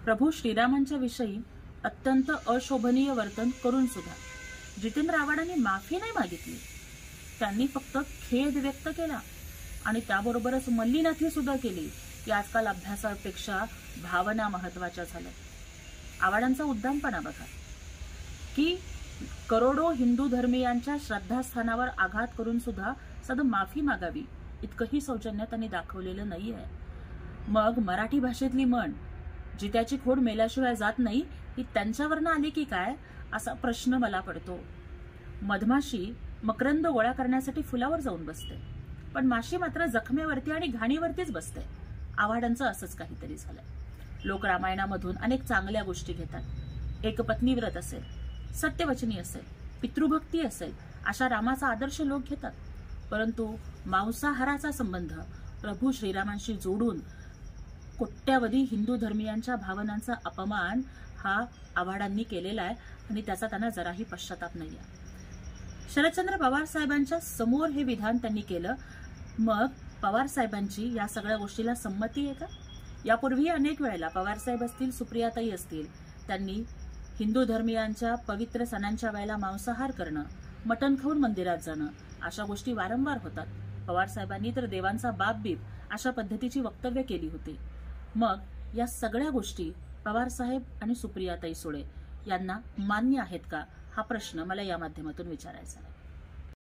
प्रभू श्रीरामांच्या विषयी अत्यंत अशोभनीय वर्तन करून सुद्धा जितेंद्र आव्हाडांनी माफी नाही मागितली. त्यांनी फक्त खेद व्यक्त केला आणि त्याबरोबरच मल्लीनाथी सुद्धा केली की आजकाल अभ्यासापेक्षा भावना महत्वाच्या झाल्या. आव्हाडांचा उद्दामपणा बघा की करोडो हिंदू धर्मीयांच्या श्रद्धास्थानावर आघात करून सुद्धा साधं माफी मागावी इतकंही सौजन्य त्यांनी दाखवलेलं नाहीये. मग मराठी भाषेतली म्हण जी त्याची खोड मेल्याशिवाय जात नाही ही त्यांच्यावरनं आली की काय असा प्रश्न मला पडतो. मधमाशी मकरंद गोळा करण्यासाठी फुलावर जाऊन बसते, पण माशी मात्र जखमेवरती आणि घाणीवरतीच बसते. आव्हाडांचं असंच काहीतरी झालंय. लोक रामायणामधून अनेक चांगल्या गोष्टी घेतात. एकपत्नी व्रत असेल, सत्यवचनी असेल, पितृभक्ती असेल, अशा रामाचा आदर्श लोक घेतात. परंतु मांसाहाराचा संबंध प्रभू श्रीरामांशी जोडून कोट्यावधी हिंदू धर्मीयांच्या भावनांचा अपमान हा आव्हाडांनी केलेला आहे आणि त्याचा त्यांना जराही पश्चाताप नाहीये. शरदचंद्र पवार साहेबांच्या समोर हे विधान त्यांनी केलं. मग पवार साहेबांची या सगळ्या गोष्टीला संमती आहे का? यापूर्वी अनेक वेळेला पवार साहेब असतील, सुप्रियाताई असतील, त्यांनी हिंदू धर्मीयांच्या पवित्र सणांच्या वेळेला मांसाहार करणं, मटण खाऊन मंदिरात जाणं अशा गोष्टी वारंवार होतात. पवार साहेबांनी तर देवांचा बाप बीप अशा पद्धतीची वक्तव्य केली होती. मग या सगळ्या गोष्टी पवार साहेब आणि सुप्रियाताई सुळे यांना मान्य आहेत का हा प्रश्न मला या माध्यमातून विचारायचा आहे.